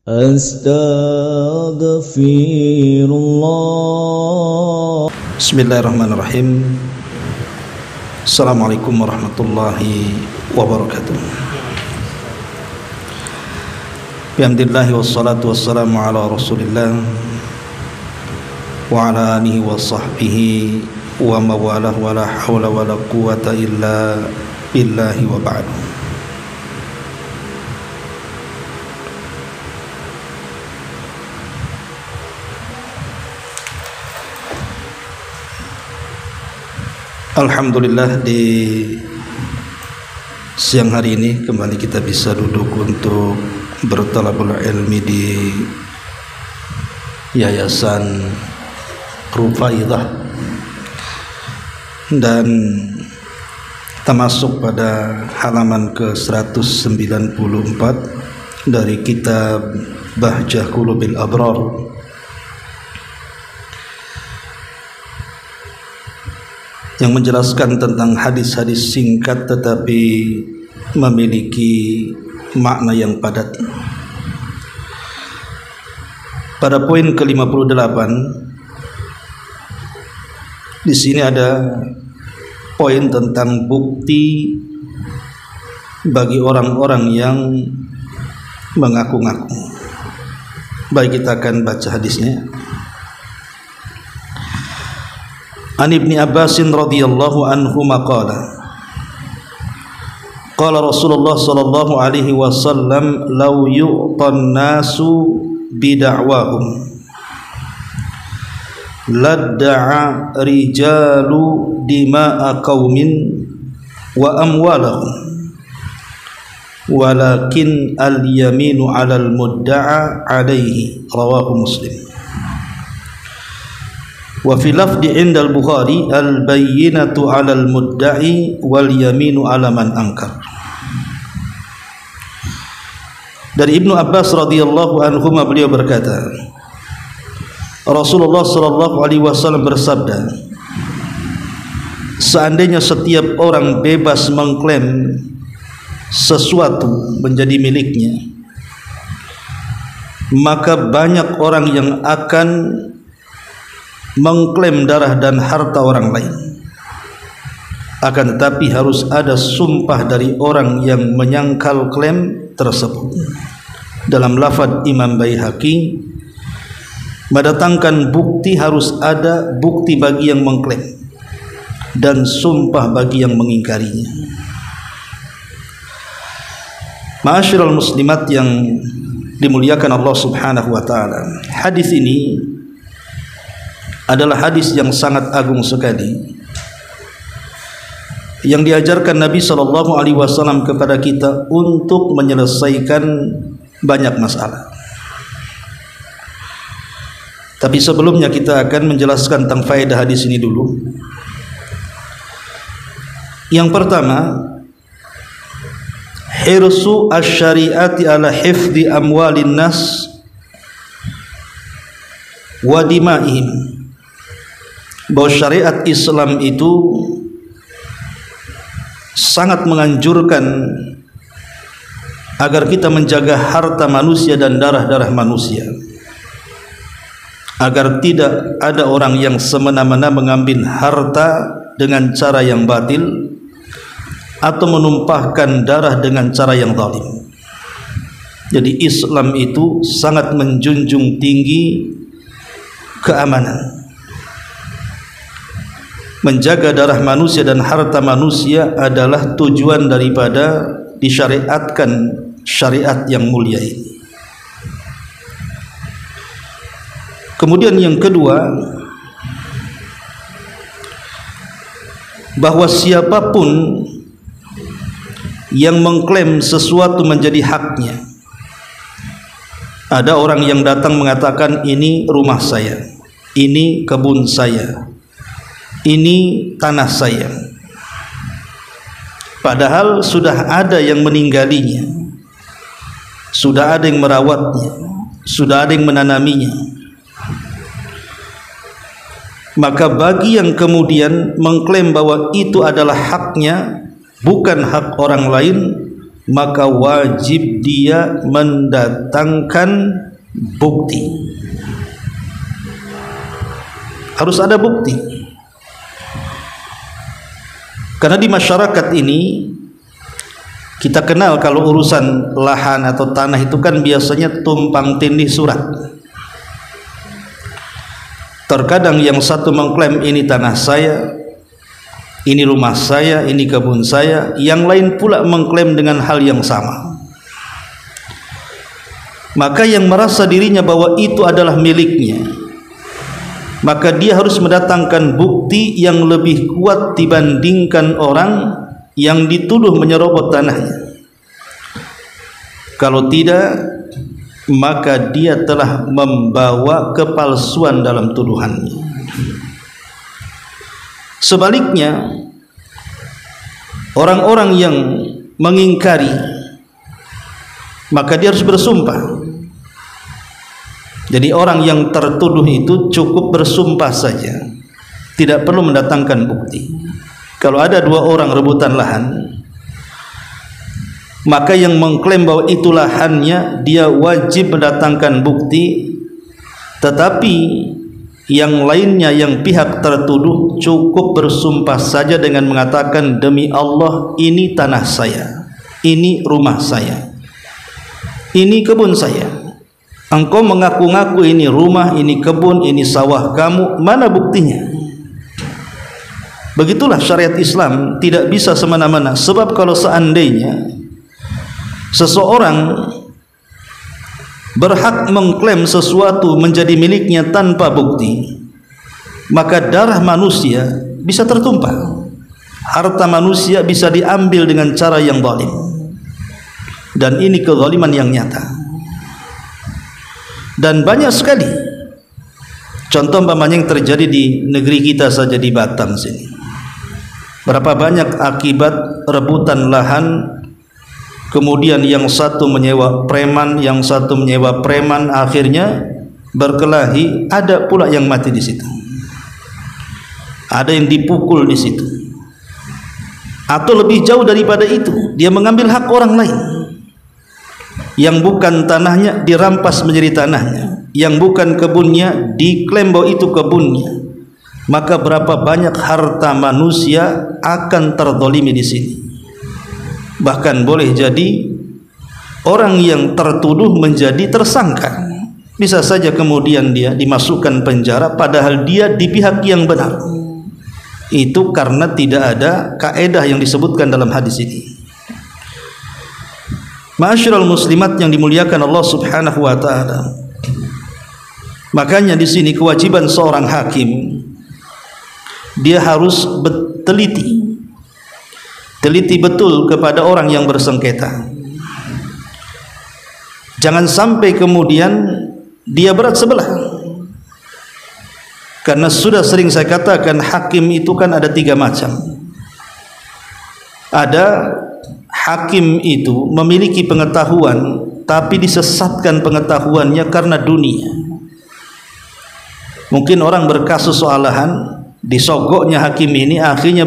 Astaghfirullah. Bismillahirrahmanirrahim. Assalamualaikum warahmatullahi wabarakatuh. Bihamdillahi wassalatu wassalamu ala rasulillah wa ala alihi wa sahbihi wa mawalah wa la hawla wa la quwata illa billahi wa ba'du. Alhamdulillah, di siang hari ini kembali kita bisa duduk untuk bertalabul ilmi di Yayasan Rufaidah, dan kita masuk pada halaman ke-194 dari kitab Bahjah Qulubil Abrar, yang menjelaskan tentang hadis-hadis singkat tetapi memiliki makna yang padat. Pada poin ke-58 di sini ada poin tentang bukti bagi orang-orang yang mengaku-ngaku. Baik, kita akan baca hadisnya. An Ibni Abbasin radhiyallahu anhu maqala qala Rasulullah sallallahu alaihi wasallam law yu'tan nasu bida'wahum ladda'a rijalu dima'a qaumin wa amwalahum walakin al-yaminu 'alal mudda'a 'alaihi, rawahu Muslim. Wa fi lafdi indal Bukhari al-bayyinatu 'alal mudda'i wal yaminu 'ala man ankar. Dari Ibnu Abbas radhiyallahu anhu beliau berkata, Rasulullah sallallahu alaihi wasallam bersabda, seandainya setiap orang bebas mengklaim sesuatu menjadi miliknya, maka banyak orang yang akan mengklaim darah dan harta orang lain. Akan tetapi harus ada sumpah dari orang yang menyangkal klaim tersebut. Dalam lafaz Imam Baihaqi mendatangkan bukti, harus ada bukti bagi yang mengklaim dan sumpah bagi yang mengingkarinya. Ma'asyiral muslimat yang dimuliakan Allah Subhanahu wa taala, hadis ini adalah hadis yang sangat agung sekali, yang diajarkan Nabi sallallahu alaihi wasallam kepada kita untuk menyelesaikan banyak masalah. Tapi sebelumnya kita akan menjelaskan tentang faedah hadis ini dulu. Yang pertama, hirsu asy-syari'ati ala hifdzi amwalin nas wa dima'ihim, bahwa syariat Islam itu sangat menganjurkan agar kita menjaga harta manusia dan darah-darah manusia, agar tidak ada orang yang semena-mena mengambil harta dengan cara yang batil atau menumpahkan darah dengan cara yang zalim. Jadi Islam itu sangat menjunjung tinggi keamanan. Menjaga darah manusia dan harta manusia adalah tujuan daripada disyariatkan syariat yang mulia ini. Kemudian yang kedua, bahwa siapapun yang mengklaim sesuatu menjadi haknya, ada orang yang datang mengatakan ini rumah saya, ini kebun saya, ini tanah saya, padahal sudah ada yang meninggalinya, sudah ada yang merawatnya, sudah ada yang menanaminya. Maka bagi yang kemudian mengklaim bahwa itu adalah haknya, bukan hak orang lain, maka wajib dia mendatangkan bukti. Harus ada bukti. Karena di masyarakat ini kita kenal kalau urusan lahan atau tanah itu kan biasanya tumpang tindih surat. Terkadang yang satu mengklaim ini tanah saya, ini rumah saya, ini kebun saya, yang lain pula mengklaim dengan hal yang sama. Maka yang merasa dirinya bahwa itu adalah miliknya, maka dia harus mendatangkan bukti yang lebih kuat dibandingkan orang yang dituduh menyerobot tanahnya. Kalau tidak, maka dia telah membawa kepalsuan dalam tuduhannya. Sebaliknya, orang-orang yang mengingkari, maka dia harus bersumpah. Jadi orang yang tertuduh itu cukup bersumpah saja, tidak perlu mendatangkan bukti. Kalau ada dua orang rebutan lahan, maka yang mengklaim bahwa itu lahannya, dia wajib mendatangkan bukti. Tetapi yang lainnya, yang pihak tertuduh, cukup bersumpah saja dengan mengatakan, demi Allah ini tanah saya, ini rumah saya, ini kebun saya. Engkau mengaku-ngaku ini rumah, ini kebun, ini sawah kamu, mana buktinya? Begitulah syariat Islam, tidak bisa semena-mena. Sebab kalau seandainya seseorang berhak mengklaim sesuatu menjadi miliknya tanpa bukti, maka darah manusia bisa tertumpah, harta manusia bisa diambil dengan cara yang zalim, dan ini kezaliman yang nyata. Dan banyak sekali contoh umpamanya yang terjadi di negeri kita saja, di Batam sini. Berapa banyak akibat rebutan lahan, kemudian yang satu menyewa preman, yang satu menyewa preman, akhirnya berkelahi, ada pula yang mati di situ. Ada yang dipukul di situ. Atau lebih jauh daripada itu, dia mengambil hak orang lain. Yang bukan tanahnya dirampas menjadi tanahnya, yang bukan kebunnya diklaim bahwa itu kebunnya. Maka berapa banyak harta manusia akan terzalimi di sini. Bahkan boleh jadi orang yang tertuduh menjadi tersangka. Bisa saja kemudian dia dimasukkan penjara padahal dia di pihak yang benar. Itu karena tidak ada kaedah yang disebutkan dalam hadis ini. Ma'asyiral muslimat yang dimuliakan Allah Subhanahu wa taala. Makanya di sini kewajiban seorang hakim, dia harus teliti betul kepada orang yang bersengketa. Jangan sampai kemudian dia berat sebelah. Karena sudah sering saya katakan, hakim itu kan ada tiga macam. Ada hakim itu memiliki pengetahuan, tapi disesatkan pengetahuannya karena dunia. Mungkin orang berkasus soal lahan, disogoknya hakim ini, akhirnya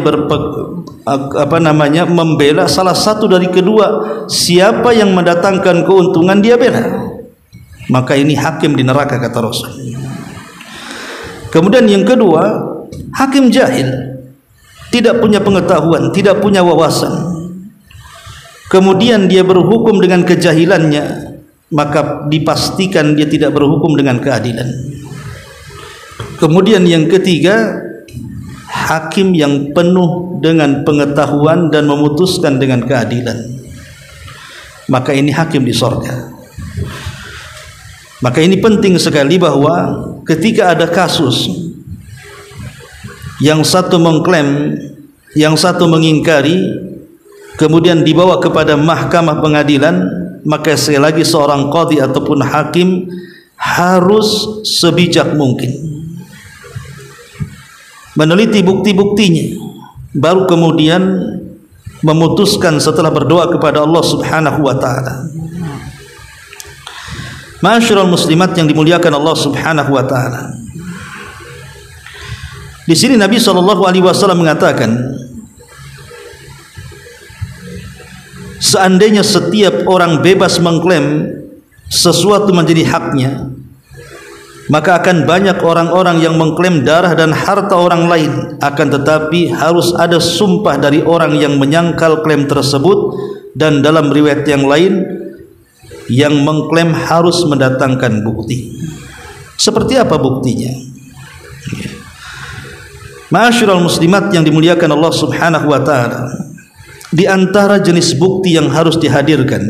membela salah satu dari kedua. Siapa yang mendatangkan keuntungan dia bela. Maka ini hakim di neraka, kata Rasul. Kemudian yang kedua, hakim jahil, tidak punya pengetahuan, tidak punya wawasan. Kemudian dia berhukum dengan kejahilannya, maka dipastikan dia tidak berhukum dengan keadilan. Kemudian yang ketiga, hakim yang penuh dengan pengetahuan dan memutuskan dengan keadilan, maka ini hakim di surga. Maka ini penting sekali bahwa ketika ada kasus yang satu mengklaim, yang satu mengingkari, kemudian dibawa kepada mahkamah pengadilan, maka sekali lagi seorang qadhi ataupun hakim harus sebijak mungkin meneliti bukti-buktinya, baru kemudian memutuskan setelah berdoa kepada Allah Subhanahu wa taala. Ma'asyiral muslimat yang dimuliakan Allah Subhanahu wa taala. Di sini Nabi sallallahu alaihi wasallam mengatakan, seandainya setiap orang bebas mengklaim sesuatu menjadi haknya, maka akan banyak orang-orang yang mengklaim darah dan harta orang lain. Akan tetapi harus ada sumpah dari orang yang menyangkal klaim tersebut, dan dalam riwayat yang lain yang mengklaim harus mendatangkan bukti. Seperti apa buktinya? Ma'asyiral muslimat yang dimuliakan Allah Subhanahu wa taala, di antara jenis bukti yang harus dihadirkan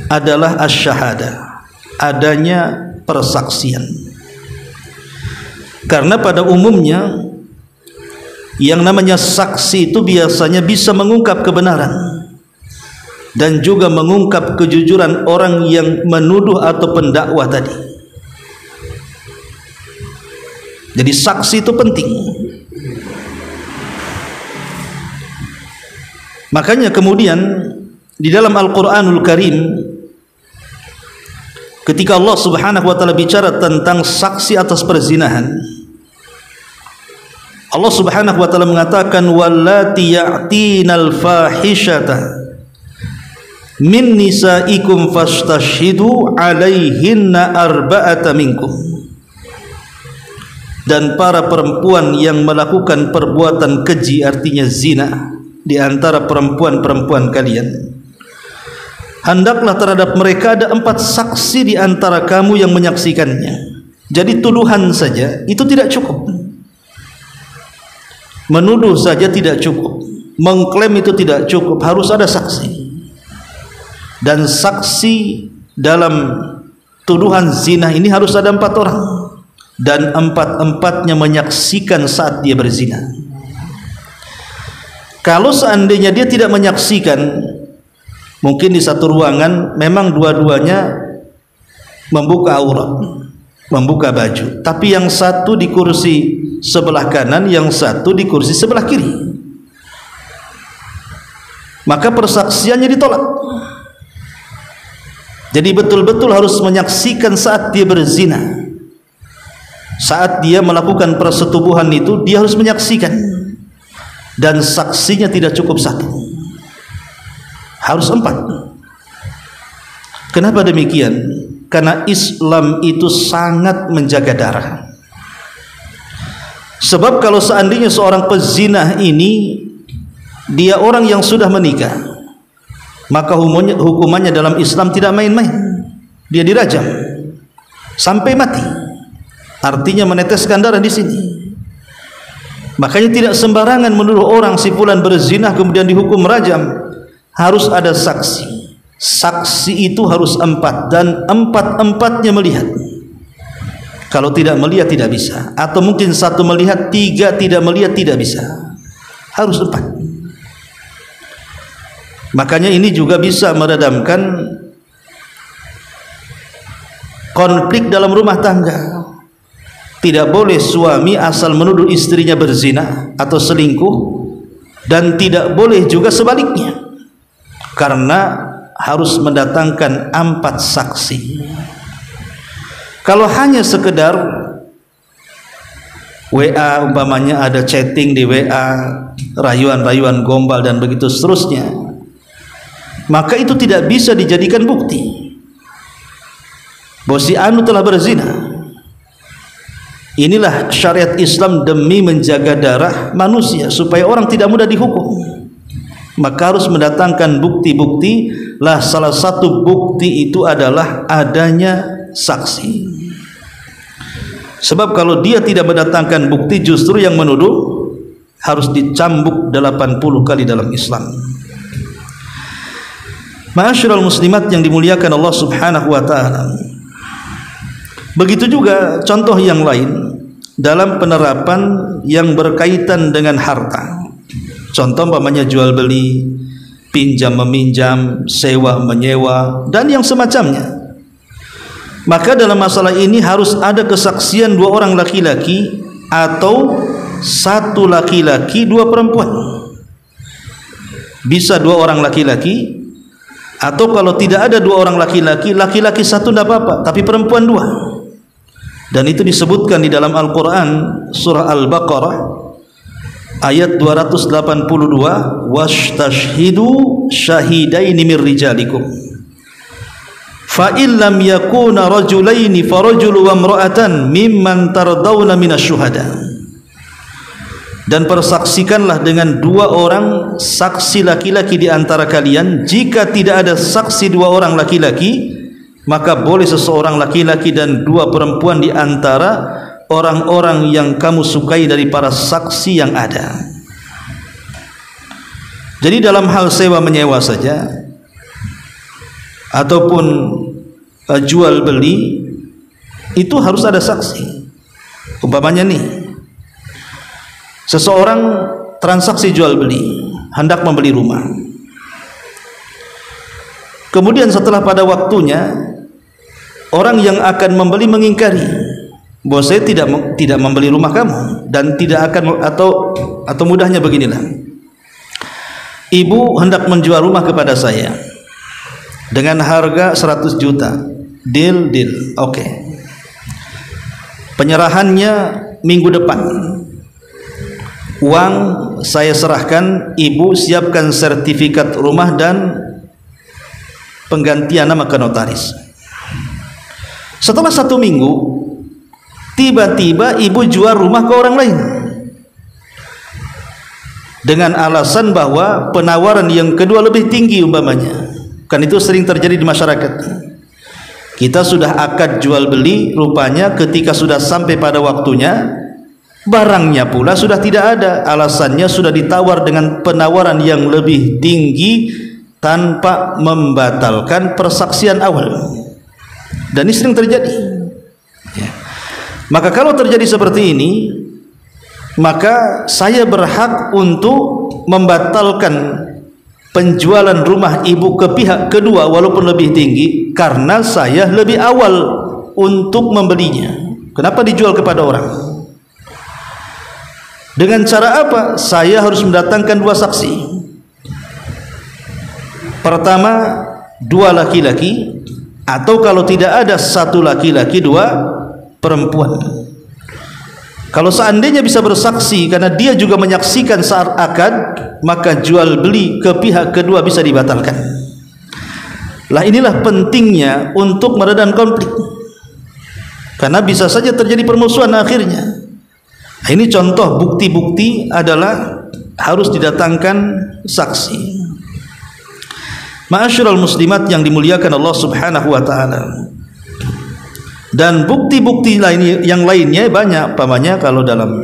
adalah asy-syahadah, adanya persaksian. Karena pada umumnya yang namanya saksi itu biasanya bisa mengungkap kebenaran dan juga mengungkap kejujuran orang yang menuduh atau pendakwah tadi. Jadi saksi itu penting. Makanya kemudian di dalam Al-Qur'anul Karim, ketika Allah Subhanahu wa taala bicara tentang saksi atas perzinahan, Allah Subhanahu wa taala mengatakan wallati ya'tinal fahishata min nisaikum fastashhidu 'alaihinna arba'ata minkum. Dan para perempuan yang melakukan perbuatan keji, artinya zina, di antara perempuan-perempuan kalian, hendaklah terhadap mereka ada 4 saksi di antara kamu yang menyaksikannya. Jadi tuduhan saja itu tidak cukup, menuduh saja tidak cukup, mengklaim itu tidak cukup, harus ada saksi. Dan saksi dalam tuduhan zina ini harus ada 4 orang, dan 4-empatnya menyaksikan saat dia berzina. Kalau seandainya dia tidak menyaksikan, mungkin di satu ruangan memang dua-duanya membuka aurat, membuka baju, tapi yang satu di kursi sebelah kanan, yang satu di kursi sebelah kiri, maka persaksiannya ditolak. Jadi betul-betul harus menyaksikan saat dia berzina, saat dia melakukan persetubuhan itu dia harus menyaksikan, dan saksinya tidak cukup 1, harus 4. Kenapa demikian? Karena Islam itu sangat menjaga darah. Sebab kalau seandainya seorang pezina ini dia orang yang sudah menikah, maka hukumannya dalam Islam tidak main-main. Dia dirajam sampai mati, artinya meneteskan darah di sini. Makanya tidak sembarangan menuduh orang si fulan berzina kemudian dihukum rajam. Harus ada saksi. Saksi itu harus 4, dan 4-empatnya melihat. Kalau tidak melihat tidak bisa, atau mungkin 1 melihat, 3 tidak melihat, tidak bisa. Harus 4. Makanya ini juga bisa meredamkan konflik dalam rumah tangga. Tidak boleh suami asal menuduh istrinya berzina atau selingkuh, dan tidak boleh juga sebaliknya, karena harus mendatangkan 4 saksi. Kalau hanya sekedar WA, umpamanya ada chatting di WA, rayuan-rayuan gombal dan begitu seterusnya, maka itu tidak bisa dijadikan bukti bahwa si anu telah berzina. Inilah syariat Islam demi menjaga darah manusia supaya orang tidak mudah dihukum. Maka harus mendatangkan bukti-bukti. Lah salah satu bukti itu adalah adanya saksi. Sebab kalau dia tidak mendatangkan bukti, justru yang menuduh harus dicambuk 80 kali dalam Islam. Ma'asyiral muslimat yang dimuliakan Allah Subhanahu wa taala. Begitu juga contoh yang lain dalam penerapan yang berkaitan dengan harta. Contoh umpamanya jual beli, pinjam meminjam, sewa menyewa, dan yang semacamnya. Maka dalam masalah ini harus ada kesaksian 2 orang laki-laki atau 1 laki-laki 2 perempuan. Bisa 2 orang laki-laki, atau kalau tidak ada 2 orang laki-laki, laki-laki 1 tidak apa-apa, tapi perempuan 2. Dan itu disebutkan di dalam Al-Quran surah Al-Baqarah ayat 282, wastashhidu syahidaini mir rijalikum fa illam yakuna rajulaini farajulu wa imra'atan mimman tardawna minasy-syuhada. Dan persaksikanlah dengan 2 orang saksi laki-laki di antara kalian. Jika tidak ada saksi 2 orang laki-laki, maka boleh seseorang laki-laki dan 2 perempuan di antara orang-orang yang kamu sukai dari para saksi yang ada. Jadi dalam hal sewa menyewa saja ataupun jual beli itu harus ada saksi. Umpamanya nih, seseorang transaksi jual beli, hendak membeli rumah. Kemudian setelah pada waktunya orang yang akan membeli mengingkari bahwa saya tidak membeli rumah kamu dan tidak akan, atau mudahnya beginilah, ibu hendak menjual rumah kepada saya dengan harga 100 juta, deal, oke. Penyerahannya minggu depan, uang saya serahkan, ibu siapkan sertifikat rumah dan penggantian nama ke notaris. Setelah 1 minggu, tiba-tiba ibu jual rumah ke orang lain dengan alasan bahwa penawaran yang kedua lebih tinggi umpamanya. Kan itu sering terjadi di masyarakat. Kita sudah akad jual beli, rupanya ketika sudah sampai pada waktunya, barangnya pula sudah tidak ada. Alasannya sudah ditawar dengan penawaran yang lebih tinggi tanpa membatalkan persaksian awal. Dan ini sering terjadi ya. Maka kalau terjadi seperti ini, maka saya berhak untuk membatalkan penjualan rumah ibu ke pihak kedua walaupun lebih tinggi, karena saya lebih awal untuk membelinya. Kenapa dijual kepada orang? Dengan cara apa? Saya harus mendatangkan 2 saksi. Pertama, 2 laki-laki, atau kalau tidak ada 1 laki-laki 2 perempuan. Kalau seandainya bisa bersaksi karena dia juga menyaksikan saat akad, maka jual beli ke pihak kedua bisa dibatalkan. Lah inilah pentingnya untuk meredam konflik, karena bisa saja terjadi permusuhan akhirnya. Nah, ini contoh bukti-bukti adalah harus didatangkan saksi. Ma'asyiral muslimat yang dimuliakan Allah Subhanahu wa taala. Dan bukti-bukti lain yang lainnya banyak. Pamannya kalau dalam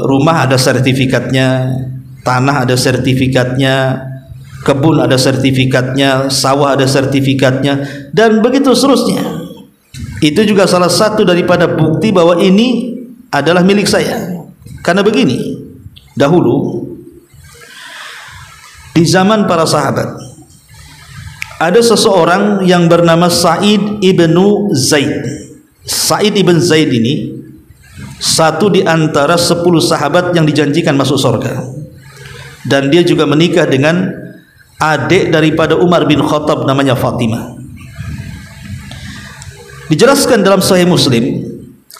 rumah ada sertifikatnya, tanah ada sertifikatnya, kebun ada sertifikatnya, sawah ada sertifikatnya, dan begitu seterusnya. Itu juga salah satu daripada bukti bahwa ini adalah milik saya. Karena begini, dahulu di zaman para sahabat ada seseorang yang bernama Sa'id ibnu Zaid. Sa'id ibn Zaid ini satu di antara 10 sahabat yang dijanjikan masuk surga, dan dia juga menikah dengan adik daripada Umar bin Khattab namanya Fatimah. Dijelaskan dalam Sahih Muslim,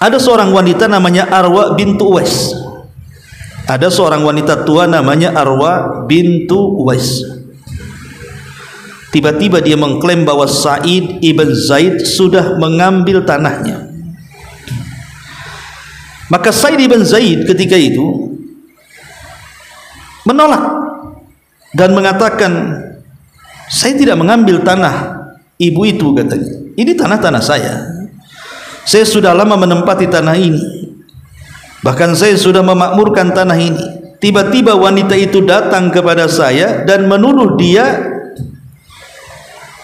ada seorang wanita namanya Arwa bintu Uwais. Ada seorang wanita tua namanya Arwa bintu Uwais. Tiba-tiba dia mengklaim bahwa Sa'id ibn Zaid sudah mengambil tanahnya. Maka Sa'id ibn Zaid ketika itu menolak dan mengatakan, saya tidak mengambil tanah ibu itu, katanya. Ini tanah-tanah saya. Saya sudah lama menempati tanah ini. Bahkan saya sudah memakmurkan tanah ini. Tiba-tiba wanita itu datang kepada saya dan menuduh dia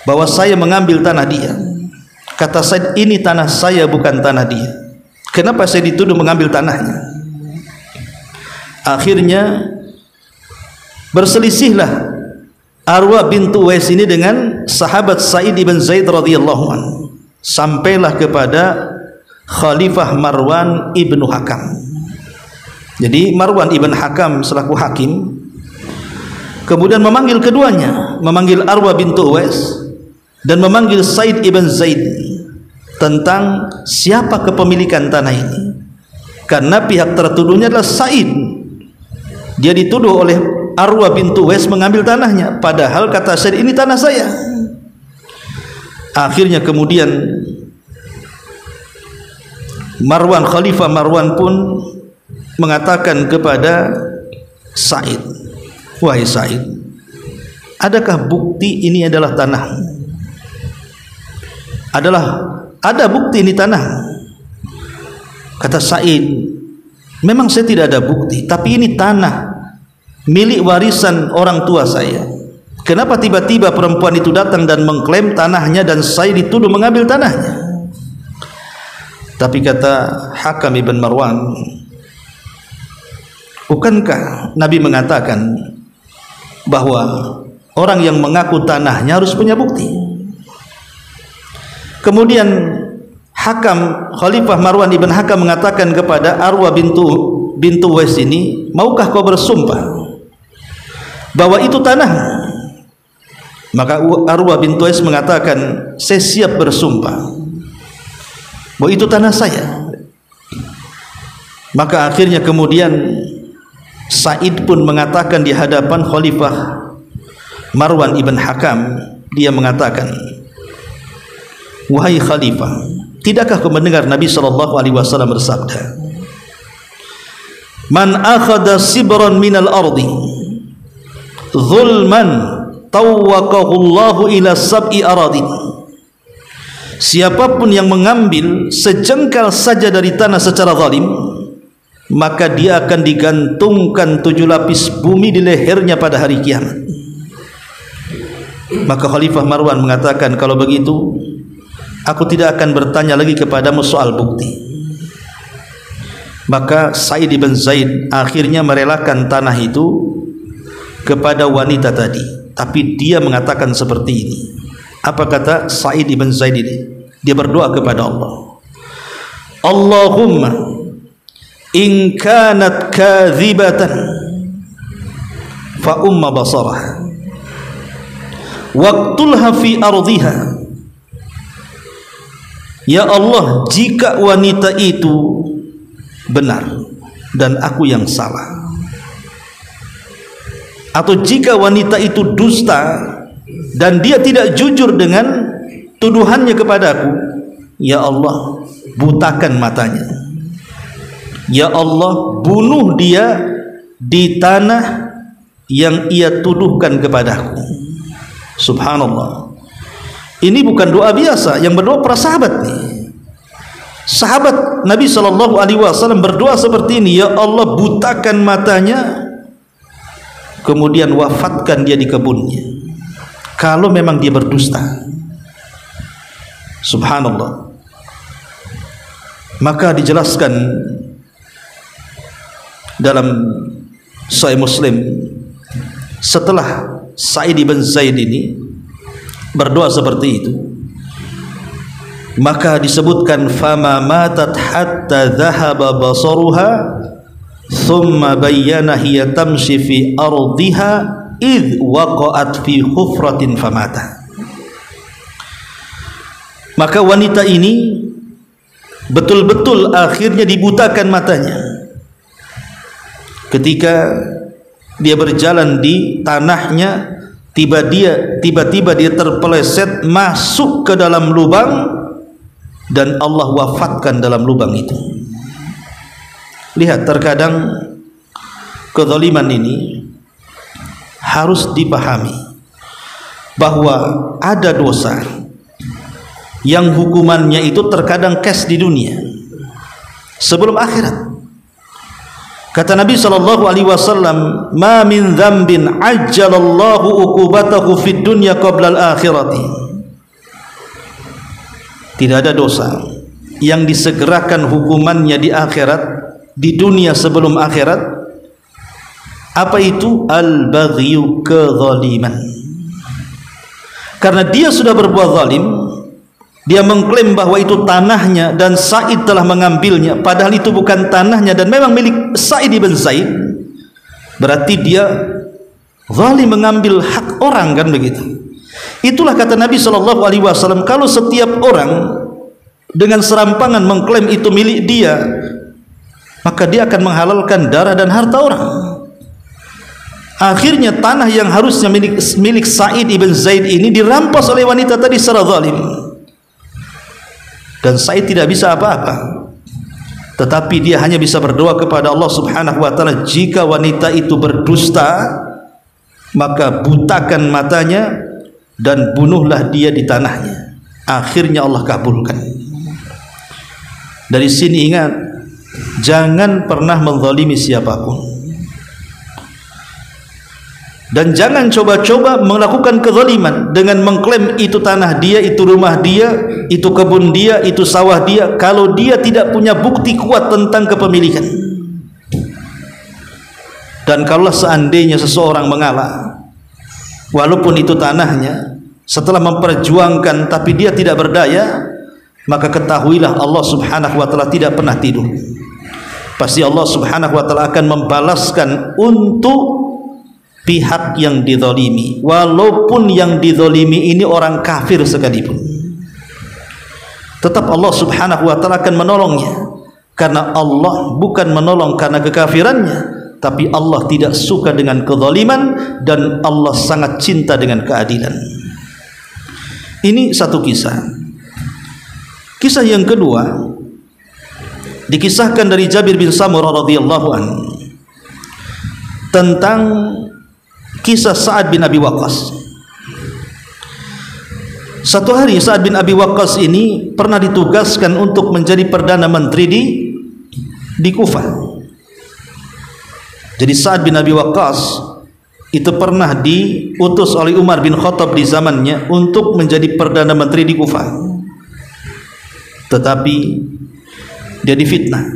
bahwa saya mengambil tanah dia. Kata Said, ini tanah saya bukan tanah dia. Kenapa saya dituduh mengambil tanahnya? Akhirnya berselisihlah Arwa bintu Uwais ini dengan sahabat Sa'id ibn Zaid radhiyallahu anhu, sampailah kepada Khalifah Marwan ibnu Hakam. Jadi Marwan ibn Hakam selaku hakim kemudian memanggil keduanya, memanggil Arwa bintu Uwais dan memanggil Sa'id ibn Zaid tentang siapa kepemilikan tanah ini. karena pihak tertuduhnya adalah Sa'id. Dia dituduh oleh Arwa bintu Uwais mengambil tanahnya, padahal kata Sa'id, ini tanah saya. Akhirnya kemudian Khalifah Marwan pun mengatakan kepada Sa'id, wahai Sa'id, adakah bukti ini adalah tanah? Ada bukti ini tanah. Kata Sa'id, memang saya tidak ada bukti, tapi ini tanah milik warisan orang tua saya. Kenapa tiba-tiba perempuan itu datang dan mengklaim tanahnya dan saya dituduh mengambil tanahnya? Tapi kata Hakam ibn Marwan, bukankah Nabi mengatakan bahwa orang yang mengaku tanahnya harus punya bukti? Kemudian Khalifah Marwan ibn Hakam mengatakan kepada Arwa bintu Uwais ini, maukah kau bersumpah bahwa itu tanah? Maka Arwa bintu Uwais mengatakan, saya siap bersumpah bahwa itu tanah saya. Maka akhirnya kemudian Sa'id pun mengatakan di hadapan Khalifah Marwan ibn Hakam, dia mengatakan, wahai Khalifah, tidakkah kau mendengar Nabi SAW bersabda, man akhadha sibran minal ardi zulman tawwaqahu Allahu ila sab'i aradin. Siapapun yang mengambil sejengkal saja dari tanah secara zalim, maka dia akan digantungkan 7 lapis bumi di lehernya pada hari kiamat. Maka Khalifah Marwan mengatakan, kalau begitu aku tidak akan bertanya lagi kepadamu soal bukti. Maka Sa'id bin Zaid akhirnya merelakan tanah itu kepada wanita tadi, tapi dia mengatakan seperti ini. Apa kata Sa'id bin Zaid ini? Dia berdoa kepada Allah, Allahumma in kanat kadhibatan fa umma basarah waqtulha fi ardiha. Ya Allah, jika wanita itu benar dan aku yang salah, atau jika wanita itu dusta dan dia tidak jujur dengan tuduhannya kepadaku, ya Allah, butakan matanya. Ya Allah, bunuh dia di tanah yang ia tuduhkan kepadaku. Subhanallah. Ini bukan doa biasa, yang berdoa para sahabat nih. Sahabat Nabi SAW berdoa seperti ini, ya Allah, butakan matanya, kemudian wafatkan dia di kebunnya kalau memang dia berdusta. Subhanallah. Maka dijelaskan dalam Sahih Muslim, setelah Sa'id bin Zaid ini berdoa seperti itu, maka disebutkan fama matat hatta dhahaba basaruha thumma bayyana hiya tamshi fi ardiha id waqa'at fi khufratin famata. Maka wanita ini betul-betul akhirnya dibutakan matanya ketika dia berjalan di tanahnya, tiba-tiba dia terpeleset masuk ke dalam lubang dan Allah wafatkan dalam lubang itu. Lihat, terkadang kezaliman ini harus dipahami bahwa ada dosa yang hukumannya itu terkadang cash di dunia sebelum akhirat. Kata Nabi SAW, ma min dzambin ajjalallahu uqubatahu fid dunya qabla al-akhirati. Tidak ada dosa yang disegerakan hukumannya di akhirat, di dunia sebelum akhirat. Apa itu? Al-baghyu, kezaliman. Karena dia sudah berbuat zalim, dia mengklaim bahwa itu tanahnya dan Sa'id telah mengambilnya, padahal itu bukan tanahnya dan memang milik Sa'id bin Zaid. Berarti dia zalim, mengambil hak orang, kan begitu. Itulah kata Nabi SAW, kalau setiap orang dengan serampangan mengklaim itu milik dia, maka dia akan menghalalkan darah dan harta orang. Akhirnya tanah yang harusnya milik Sa'id ibn Zaid ini dirampas oleh wanita tadi secara zalim, dan Sa'id tidak bisa apa-apa, tetapi dia hanya bisa berdoa kepada Allah Subhanahu wa ta'ala, jika wanita itu berdusta maka butakan matanya dan bunuhlah dia di tanahnya. Akhirnya Allah kabulkan. Dari sini ingat, jangan pernah menzalimi siapapun, dan jangan coba-coba melakukan kezaliman dengan mengklaim itu tanah dia, itu rumah dia, itu kebun dia, itu sawah dia, kalau dia tidak punya bukti kuat tentang kepemilikan. Dan kalau seandainya seseorang mengalah, walaupun itu tanahnya, setelah memperjuangkan tapi dia tidak berdaya, maka ketahuilah Allah Subhanahu wa ta'ala tidak pernah tidur. Pasti Allah Subhanahu wa ta'ala akan membalaskan untuk pihak yang dizalimi, walaupun yang dizalimi ini orang kafir sekalipun. Tetap Allah Subhanahu wa ta'ala akan menolongnya, karena Allah bukan menolong karena kekafirannya, tapi Allah tidak suka dengan kezaliman, dan Allah sangat cinta dengan keadilan. Ini satu kisah. Kisah yang kedua dikisahkan dari Jabir bin Samurah radhiyallahu anhu tentang kisah Sa'ad bin Abi Waqqas. Satu hari Sa'ad bin Abi Waqqas ini pernah ditugaskan untuk menjadi perdana menteri di Kufah. Jadi Sa'ad bin Abi Waqqas itu pernah diutus oleh Umar bin Khattab di zamannya untuk menjadi perdana menteri di Kufah, tetapi dia difitnah.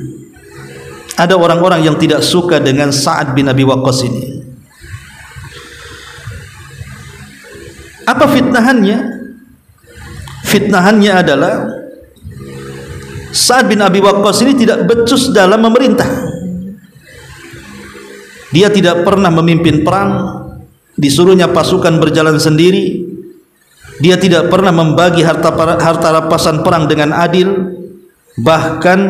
Ada orang-orang yang tidak suka dengan Sa'ad bin Abi Waqqas ini. Apa fitnahannya? Fitnahannya adalah Sa'ad bin Abi Waqqas ini tidak becus dalam memerintah. Dia tidak pernah memimpin perang, disuruhnya pasukan berjalan sendiri. Dia tidak pernah membagi harta rampasan perang dengan adil. Bahkan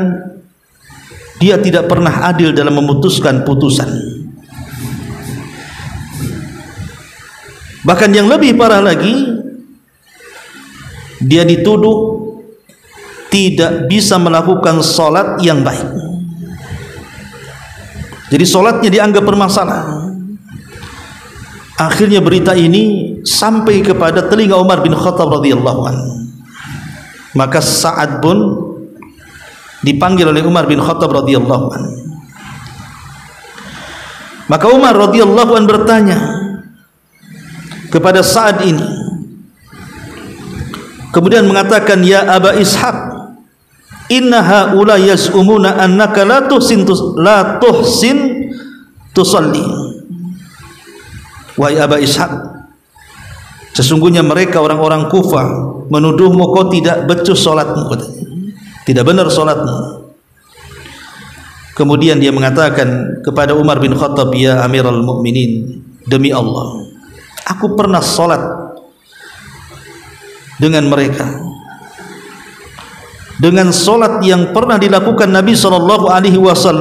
dia tidak pernah adil dalam memutuskan putusan. Bahkan yang lebih parah lagi, dia dituduh tidak bisa melakukan solat yang baik. Jadi solatnya dianggap bermasalah. Akhirnya berita ini sampai kepada telinga Umar bin Khattab radhiyallahu anhu. Maka Sa'ad pun dipanggil oleh Umar bin Khattab radhiyallahu anhu. Maka Umar radhiyallahu anhu bertanya kepada Sa'ad ini, kemudian mengatakan, ya Aba Ishaq, inna haula yaz'umuna annaka la tuhsin tusalli. Wahai Aba Ishaq, sesungguhnya mereka orang-orang Kufah menuduhmu kau tidak becus salatmu, tidak benar salatmu. Kemudian dia mengatakan kepada Umar bin Khattab, ya Amirul Mukminin, demi Allah, aku pernah salat dengan mereka, dengan salat yang pernah dilakukan Nabi SAW,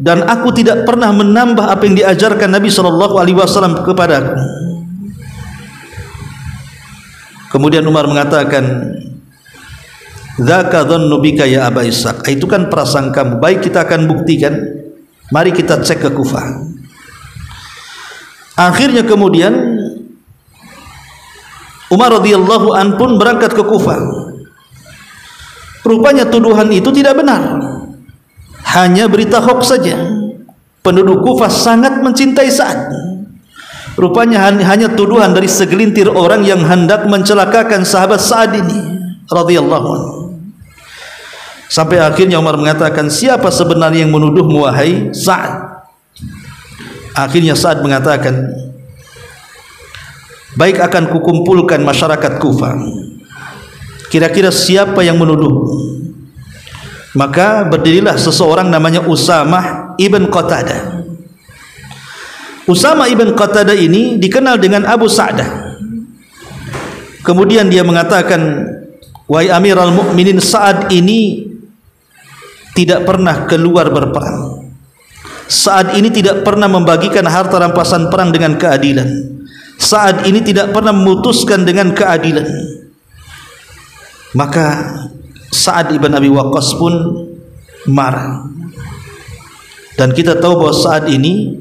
dan aku tidak pernah menambah apa yang diajarkan Nabi SAW kepadaku. Kemudian Umar mengatakan, dzaka dhannu bika ya Aba Ishaq, itu kan prasangkamu. Baik, kita akan buktikan, mari kita cek ke Kufah. Akhirnya kemudian Umar radhiyallahu an pun berangkat ke Kufah. Rupanya tuduhan itu tidak benar, hanya berita hoax saja. Penduduk Kufah sangat mencintai Sa'ad. Rupanya hanya tuduhan dari segelintir orang yang hendak mencelakakan sahabat Sa'ad ini radhiyallahu anhu. Sampai akhirnya Umar mengatakan, siapa sebenarnya yang menuduhmu wahai Sa'ad? Akhirnya Sa'ad mengatakan, baik, akan kukumpulkan masyarakat Kufah, kira-kira siapa yang menuduh. Maka berdirilah seseorang namanya Usamah ibn Qatadah. Usamah ibn Qatadah ini dikenal dengan Abu Sa'dah. Kemudian dia mengatakan, wahai Amirul Mukminin, Sa'ad ini tidak pernah keluar berperang. Saat ini tidak pernah membagikan harta rampasan perang dengan keadilan. Saat ini tidak pernah memutuskan dengan keadilan. Maka Sa'ad ibn Abi Waqqas pun marah. Dan kita tahu bahwa Sa'ad ini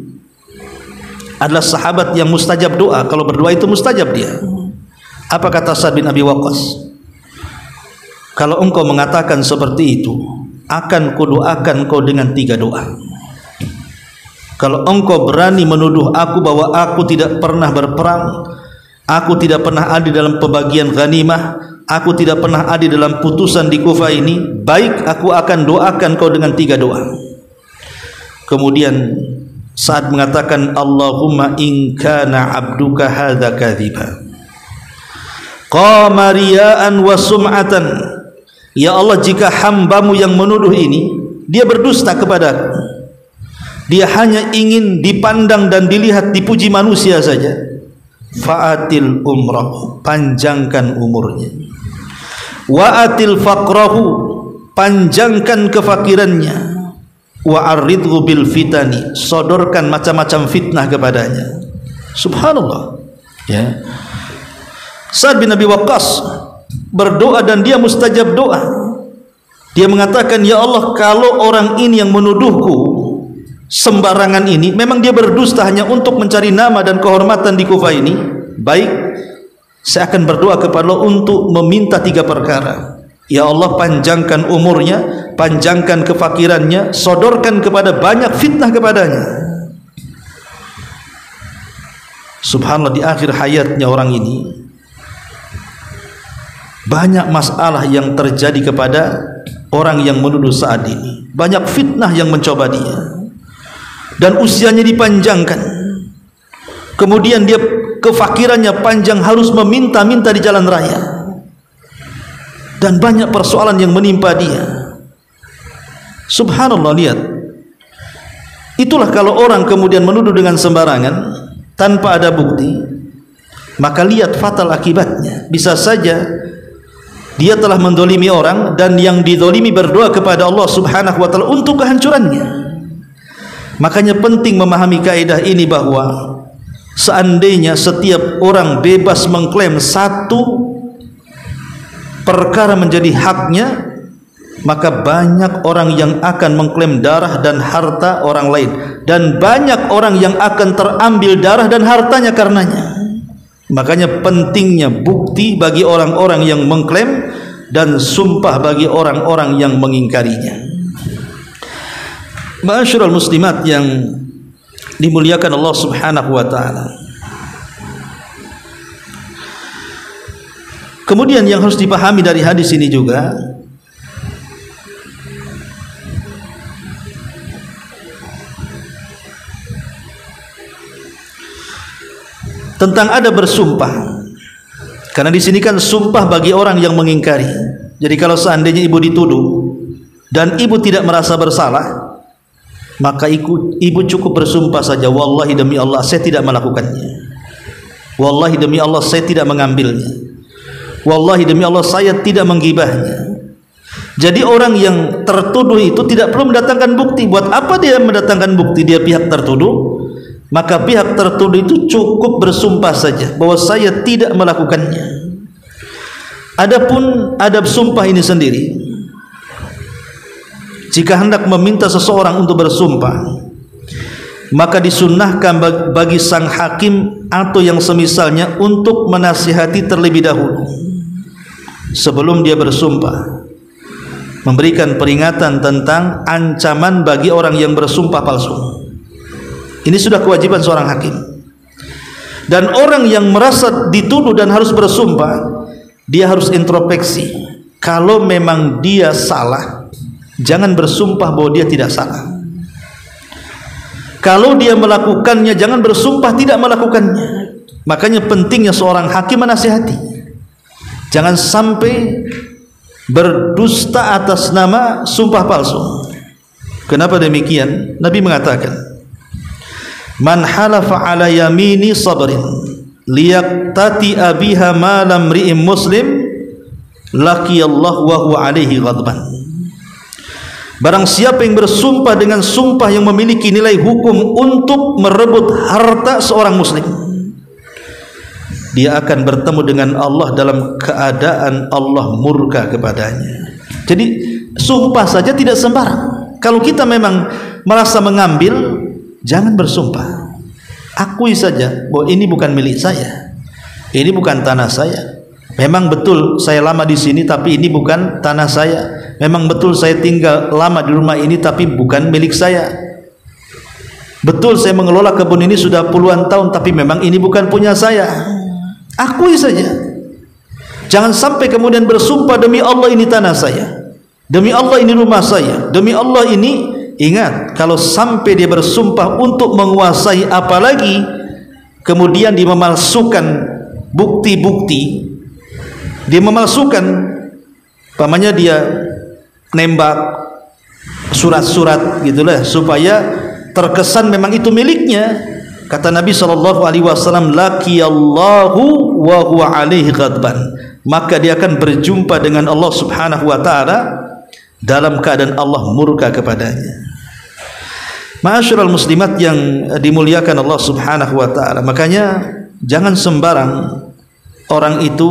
adalah sahabat yang mustajab doa. Kalau berdoa itu mustajab dia. Apa kata Sa'ad bin Abi Waqqas? Kalau engkau mengatakan seperti itu, akan kudoakan kau dengan 3 doa. Kalau engkau berani menuduh aku bahwa aku tidak pernah berperang, aku tidak pernah ada dalam pembagian ghanimah, aku tidak pernah ada dalam putusan di Kufah ini, baik aku akan doakan kau dengan 3 doa. Kemudian saat mengatakan, Allahumma in kana abduka hadza kadhiba qama riya'an wa sum'atan. Ya Allah, jika hambamu yang menuduh ini dia berdusta kepadaku, dia hanya ingin dipandang dan dilihat, dipuji manusia saja, fa'atil umrah, panjangkan umurnya, wa'atil faqrahu, panjangkan kefakirannya, wa'arridhu bil fitani, sodorkan macam-macam fitnah kepadanya. Subhanallah, ya. Sa'ad bin Abi Waqqas berdoa dan dia mustajab doa. Dia mengatakan, ya Allah, kalau orang ini yang menuduhku sembarangan ini, memang dia berdusta hanya untuk mencari nama dan kehormatan di Kufah ini, baik, saya akan berdoa kepada Allah untuk meminta 3 perkara. Ya Allah, panjangkan umurnya, panjangkan kefakirannya, sodorkan kepada banyak fitnah kepadanya. Subhanallah, di akhir hayatnya orang ini banyak masalah yang terjadi kepada orang yang menuduh Sa'ad ini. Banyak fitnah yang mencoba dia, dan usianya dipanjangkan. Kemudian dia kefakirannya panjang, harus meminta-minta di jalan raya, dan banyak persoalan yang menimpa dia. Subhanallah, lihat. Itulah kalau orang kemudian menuduh dengan sembarangan tanpa ada bukti, maka lihat fatal akibatnya. Bisa saja dia telah mendolimi orang, dan yang didolimi berdoa kepada Allah subhanahu wa ta'ala untuk kehancurannya. Makanya penting memahami kaidah ini, bahwa seandainya setiap orang bebas mengklaim satu perkara menjadi haknya, maka banyak orang yang akan mengklaim darah dan harta orang lain, dan banyak orang yang akan terambil darah dan hartanya karenanya. Makanya pentingnya bukti bagi orang-orang yang mengklaim, dan sumpah bagi orang-orang yang mengingkarinya. Ma'asyiral muslimat yang dimuliakan Allah subhanahu wa ta'ala, kemudian yang harus dipahami dari hadis ini juga, tentang ada bersumpah. Karena di sini kan sumpah bagi orang yang mengingkari. Jadi kalau seandainya ibu dituduh dan ibu tidak merasa bersalah, maka ibu cukup bersumpah saja, wallahi demi Allah saya tidak melakukannya, wallahi demi Allah saya tidak mengambilnya, wallahi demi Allah saya tidak menggibahnya. Jadi orang yang tertuduh itu tidak perlu mendatangkan bukti. Buat apa dia mendatangkan bukti? Dia pihak tertuduh, maka pihak tertuduh itu cukup bersumpah saja bahwa saya tidak melakukannya. Adapun adab sumpah ini sendiri, jika hendak meminta seseorang untuk bersumpah, maka disunnahkan bagi sang hakim atau yang semisalnya untuk menasihati terlebih dahulu sebelum dia bersumpah, memberikan peringatan tentang ancaman bagi orang yang bersumpah palsu. Ini sudah kewajiban seorang hakim. Dan orang yang merasa dituduh dan harus bersumpah, dia harus introspeksi. Kalau memang dia salah, jangan bersumpah bahwa dia tidak salah. Kalau dia melakukannya, jangan bersumpah tidak melakukannya. Makanya pentingnya seorang hakim menasihati. Jangan sampai berdusta atas nama sumpah palsu. Kenapa demikian? Nabi mengatakan, man halafa ala yamini sabrin liyaqtati abiha ma lam ri'im muslim laqiyallahu wa huwa alaihi ghadban. Barang siapa yang bersumpah dengan sumpah yang memiliki nilai hukum untuk merebut harta seorang muslim, dia akan bertemu dengan Allah dalam keadaan Allah murka kepadanya. Jadi sumpah saja tidak sembarang. Kalau kita memang merasa mengambil, jangan bersumpah. Akui saja bahwa ini bukan milik saya, ini bukan tanah saya. Memang betul saya lama di sini, tapi ini bukan tanah saya. Memang betul saya tinggal lama di rumah ini, tapi bukan milik saya. Betul saya mengelola kebun ini sudah puluhan tahun, tapi memang ini bukan punya saya. Akui saja. Jangan sampai kemudian bersumpah, demi Allah ini tanah saya, demi Allah ini rumah saya, demi Allah ini. Ingat, kalau sampai dia bersumpah untuk menguasai, apalagi kemudian dia memalsukan bukti-bukti, dia memalsukan, pamannya dia nembak surat-surat gitulah supaya terkesan memang itu miliknya. Kata Nabi SAW, laqiyallahu wa huwa alaihi ghadban, maka dia akan berjumpa dengan Allah Subhanahu wa taala dalam keadaan Allah murka kepadanya. Ma'asyiral muslimat yang dimuliakan Allah Subhanahu wa taala, makanya jangan sembarang orang itu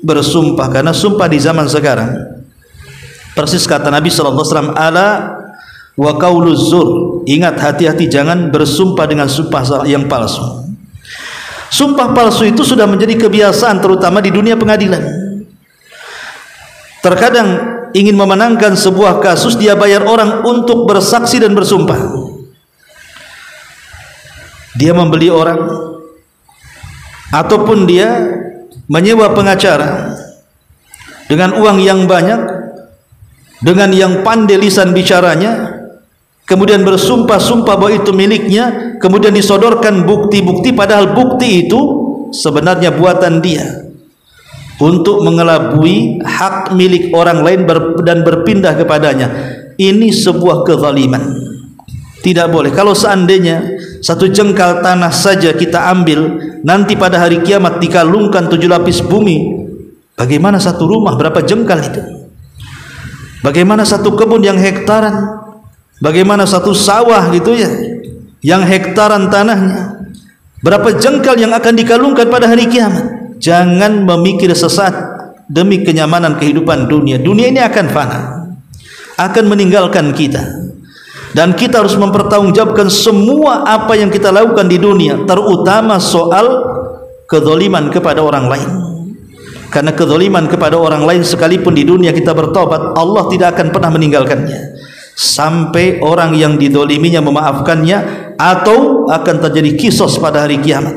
bersumpah, karena sumpah di zaman sekarang persis kata Nabi SAW, ala wa qauluz zur, ingat, hati-hati, jangan bersumpah dengan sumpah yang palsu. Sumpah palsu itu sudah menjadi kebiasaan, terutama di dunia pengadilan. Terkadang ingin memenangkan sebuah kasus, dia bayar orang untuk bersaksi dan bersumpah. Dia membeli orang ataupun dia menyewa pengacara dengan uang yang banyak, dengan yang pandai lisan bicaranya, kemudian bersumpah-sumpah bahwa itu miliknya, kemudian disodorkan bukti-bukti, padahal bukti itu sebenarnya buatan dia untuk mengelabui hak milik orang lain dan berpindah kepadanya. Ini sebuah kezaliman. Tidak boleh. Kalau seandainya satu jengkal tanah saja kita ambil, nanti pada hari kiamat dikalungkan 7 lapis bumi, bagaimana satu rumah berapa jengkal itu? Bagaimana satu kebun yang hektaran? Bagaimana satu sawah gitu ya, yang hektaran tanahnya? Berapa jengkal yang akan dikalungkan pada hari kiamat? Jangan memikir sesaat demi kenyamanan kehidupan dunia. Dunia ini akan fana, akan meninggalkan kita. Dan kita harus mempertanggungjawabkan semua apa yang kita lakukan di dunia, terutama soal kezaliman kepada orang lain. Karena kezaliman kepada orang lain, sekalipun di dunia kita bertobat, Allah tidak akan pernah meninggalkannya sampai orang yang dizaliminya memaafkannya, atau akan terjadi kisos pada hari kiamat,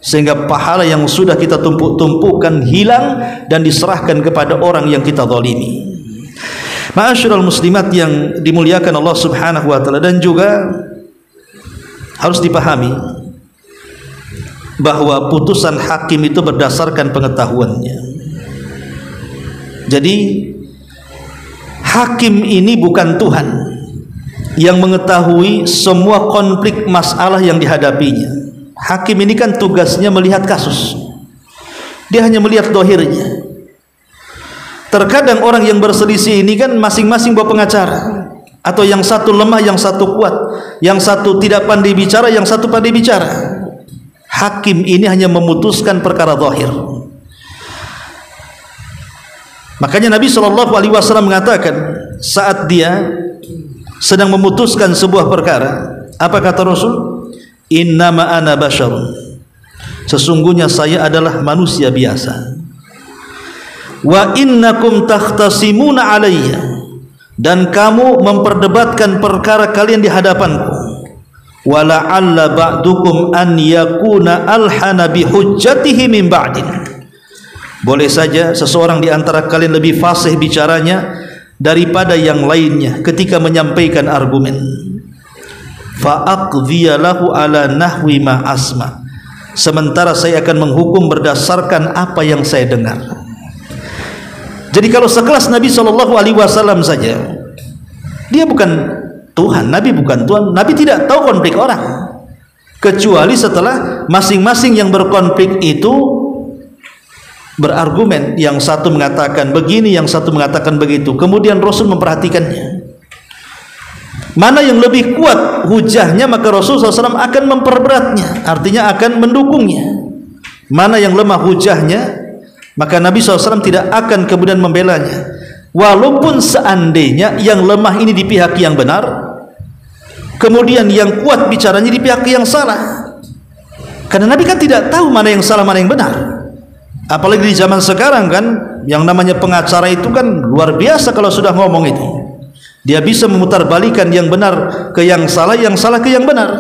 sehingga pahala yang sudah kita tumpuk-tumpukkan hilang dan diserahkan kepada orang yang kita zalimi. Ma'asyiral muslimat yang dimuliakan Allah Subhanahu wa taala, dan juga harus dipahami bahwa putusan hakim itu berdasarkan pengetahuannya. Jadi hakim ini bukan Tuhan yang mengetahui semua konflik masalah yang dihadapinya. Hakim ini kan tugasnya melihat kasus, dia hanya melihat dohirnya. Terkadang orang yang berselisih ini kan masing-masing bawa pengacara, atau yang satu lemah, yang satu kuat, yang satu tidak pandai bicara, yang satu pandai bicara. Hakim ini hanya memutuskan perkara zahir. Makanya Nabi SAW mengatakan saat dia sedang memutuskan sebuah perkara, apa kata Rasul? Innama ana basyarun, sesungguhnya saya adalah manusia biasa. Wa innakum takhtasimuna alayya, dan kamu memperdebatkan perkara kalian di hadapanku. Wa la'alla ba'dukum an yakuna alhana bihujjatihi min ba'din, boleh saja seseorang di antara kalian lebih fasih bicaranya daripada yang lainnya ketika menyampaikan argumen. Fa aqdhiya lahu ala nahwi ma asma, sementara saya akan menghukum berdasarkan apa yang saya dengar. Jadi kalau sekelas Nabi SAW saja, dia bukan Tuhan, Nabi bukan Tuhan, Nabi tidak tahu konflik orang, kecuali setelah masing-masing yang berkonflik itu berargumen, yang satu mengatakan begini, yang satu mengatakan begitu, kemudian Rasul memperhatikannya. Mana yang lebih kuat hujahnya, maka Rasulullah SAW akan memperberatnya, artinya akan mendukungnya. Mana yang lemah hujahnya, maka Nabi SAW tidak akan kemudian membelanya, walaupun seandainya yang lemah ini di pihak yang benar, kemudian yang kuat bicaranya di pihak yang salah. Karena Nabi kan tidak tahu mana yang salah mana yang benar. Apalagi di zaman sekarang kan, yang namanya pengacara itu kan luar biasa. Kalau sudah ngomong itu, dia bisa memutarbalikan yang benar ke yang salah ke yang benar,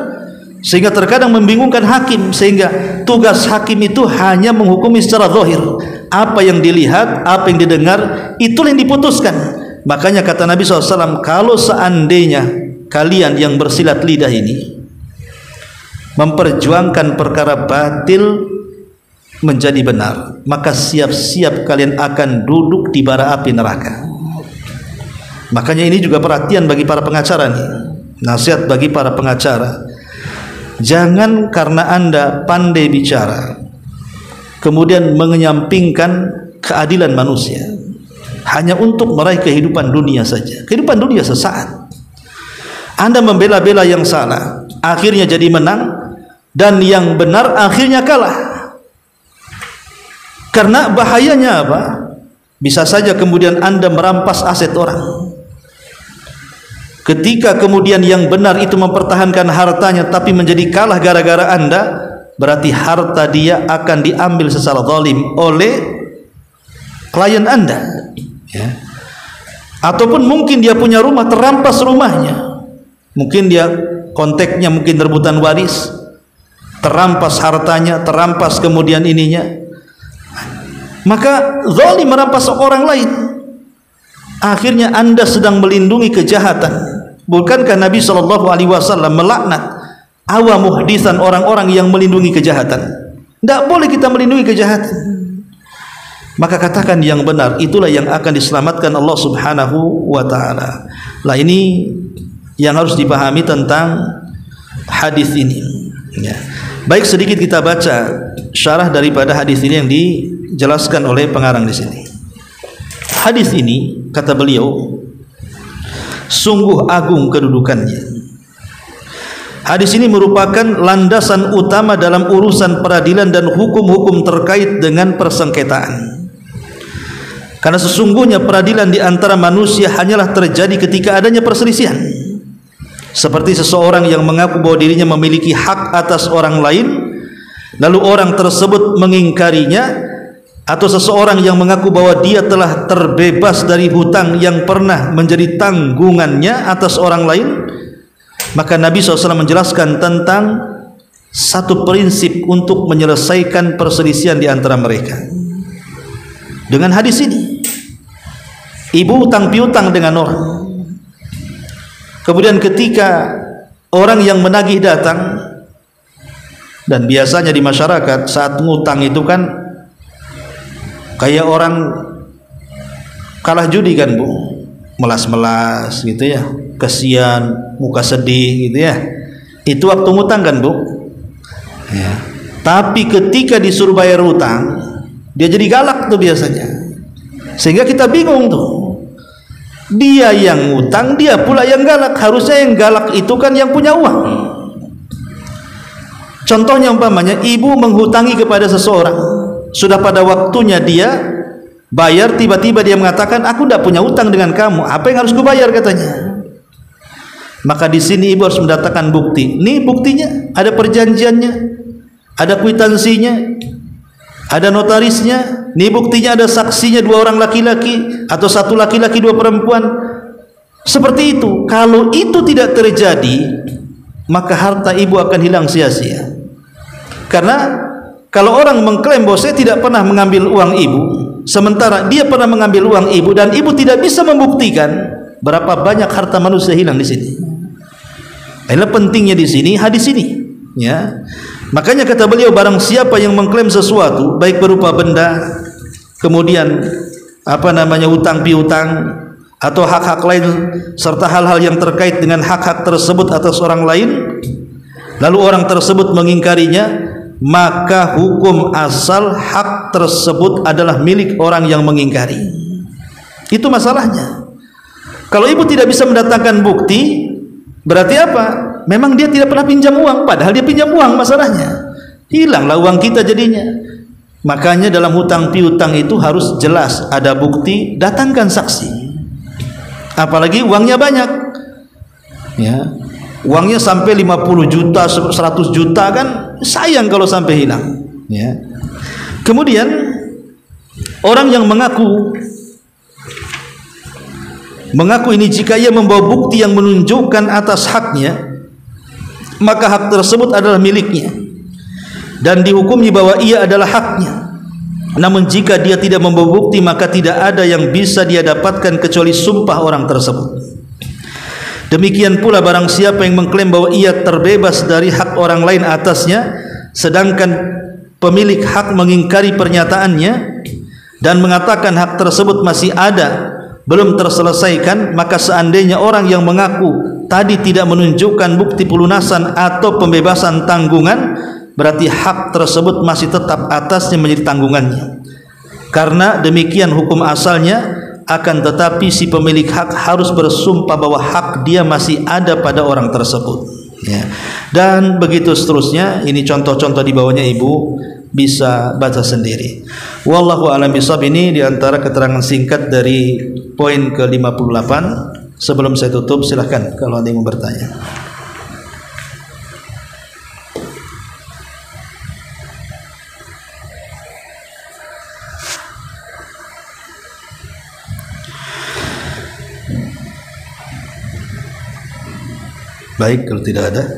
sehingga terkadang membingungkan hakim. Sehingga tugas hakim itu hanya menghukumi secara zahir, apa yang dilihat, apa yang didengar, itulah yang diputuskan. Makanya kata Nabi SAW, kalau seandainya kalian yang bersilat lidah ini memperjuangkan perkara batil menjadi benar, maka siap-siap kalian akan duduk di bara api neraka. Makanya ini juga perhatian bagi para pengacara nih, nasihat bagi para pengacara. Jangan karena Anda pandai bicara kemudian menyampingkan keadilan manusia hanya untuk meraih kehidupan dunia saja. Kehidupan dunia sesaat. Anda membela-bela yang salah, akhirnya jadi menang, dan yang benar akhirnya kalah. Karena bahayanya apa? Bisa saja kemudian Anda merampas aset orang. Ketika kemudian yang benar itu mempertahankan hartanya tapi menjadi kalah gara-gara Anda, berarti harta dia akan diambil secara zalim oleh klien Anda, ya. Ataupun mungkin dia punya rumah, terampas rumahnya. Mungkin dia konteknya mungkin rebutan waris, terampas hartanya, terampas kemudian ininya. Maka zalim merampas orang lain. Akhirnya Anda sedang melindungi kejahatan. Bukankah Nabi SAW melaknat awamuhdisan, orang-orang yang melindungi kejahatan? Tidak boleh kita melindungi kejahatan. Maka katakan yang benar, itulah yang akan diselamatkan Allah Subhanahu wa ta'ala. Lah ini yang harus dipahami tentang hadis ini, ya. Baik, sedikit kita baca syarah daripada hadis ini yang dijelaskan oleh pengarang di sini. Hadis ini, kata beliau, sungguh agung kedudukannya. Hadis ini merupakan landasan utama dalam urusan peradilan dan hukum-hukum terkait dengan persengketaan. Karena sesungguhnya peradilan di antara manusia hanyalah terjadi ketika adanya perselisihan. Seperti seseorang yang mengaku bahwa dirinya memiliki hak atas orang lain, lalu orang tersebut mengingkarinya, atau seseorang yang mengaku bahwa dia telah terbebas dari hutang yang pernah menjadi tanggungannya atas orang lain. Maka Nabi SAW menjelaskan tentang satu prinsip untuk menyelesaikan perselisihan di antara mereka dengan hadis ini. Ibu hutang piutang dengan orang, kemudian ketika orang yang menagih datang, dan biasanya di masyarakat saat ngutang itu kan kayak orang kalah judi kan, Bu, melas-melas gitu ya, kesian, muka sedih gitu ya. Itu waktu ngutang kan, Bu, ya. Tapi ketika disuruh bayar utang, dia jadi galak tuh biasanya, sehingga kita bingung tuh. Dia yang ngutang, dia pula yang galak. Harusnya yang galak itu kan yang punya uang. Contohnya umpamanya ibu menghutangi kepada seseorang, sudah pada waktunya dia bayar, tiba-tiba dia mengatakan, aku tidak punya utang dengan kamu, apa yang harus kubayar, katanya. Maka di sini ibu harus mendatangkan bukti. Nih buktinya, ada perjanjiannya, ada kwitansinya, ada notarisnya. Nih buktinya, ada saksinya, 2 orang laki-laki atau 1 laki-laki 2 perempuan. Seperti itu. Kalau itu tidak terjadi, maka harta ibu akan hilang sia-sia. Karena kalau orang mengklaim bahwa saya tidak pernah mengambil uang ibu, sementara dia pernah mengambil uang ibu dan ibu tidak bisa membuktikan, berapa banyak harta manusia hilang di sini. Inilah pentingnya di sini hadis ini, ya. Makanya kata beliau, barang siapa yang mengklaim sesuatu baik berupa benda, kemudian hutang piutang atau hak-hak lain serta hal-hal yang terkait dengan hak-hak tersebut atas orang lain, lalu orang tersebut mengingkarinya, maka hukum asal hak tersebut adalah milik orang yang mengingkari. Itu masalahnya. Kalau ibu tidak bisa mendatangkan bukti, Berarti apa? Memang dia tidak pernah pinjam uang, padahal dia pinjam uang, masalahnya hilanglah uang kita jadinya. Makanya dalam hutang piutang itu harus jelas, ada bukti, datangkan saksi. Apalagi uangnya banyak, ya, uangnya sampai 50 juta, 100 juta, kan sayang kalau sampai hilang, ya. Kemudian orang yang mengaku ini, jika ia membawa bukti yang menunjukkan atas haknya, maka hak tersebut adalah miliknya dan dihukumi bahwa ia adalah haknya. Namun jika dia tidak membawa bukti, maka tidak ada yang bisa dia dapatkan kecuali sumpah orang tersebut. Demikian pula barang siapa yang mengklaim bahwa ia terbebas dari hak orang lain atasnya, sedangkan pemilik hak mengingkari pernyataannya dan mengatakan hak tersebut masih ada, belum terselesaikan, maka seandainya orang yang mengaku tadi tidak menunjukkan bukti pelunasan atau pembebasan tanggungan, berarti hak tersebut masih tetap atasnya menjadi tanggungannya. Karena demikian hukum asalnya, akan tetapi si pemilik hak harus bersumpah bahwa hak dia masih ada pada orang tersebut, ya. Dan begitu seterusnya. Ini contoh-contoh di bawahnya ibu bisa baca sendiri. Wallahu a'lam bishawab. Ini diantara keterangan singkat dari poin ke-58. Sebelum saya tutup, silahkan kalau ada yang mau bertanya. Baik, kalau tidak ada,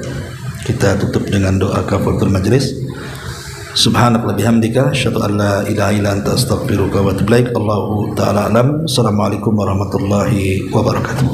kita tutup dengan doa kafaratul majlis. Subhanallah bihamdika, asyhadu an la ilaha illa anta, astaghfiruka wa atubu ilaik. Allahu ta'ala alam. Assalamualaikum warahmatullahi wabarakatuh.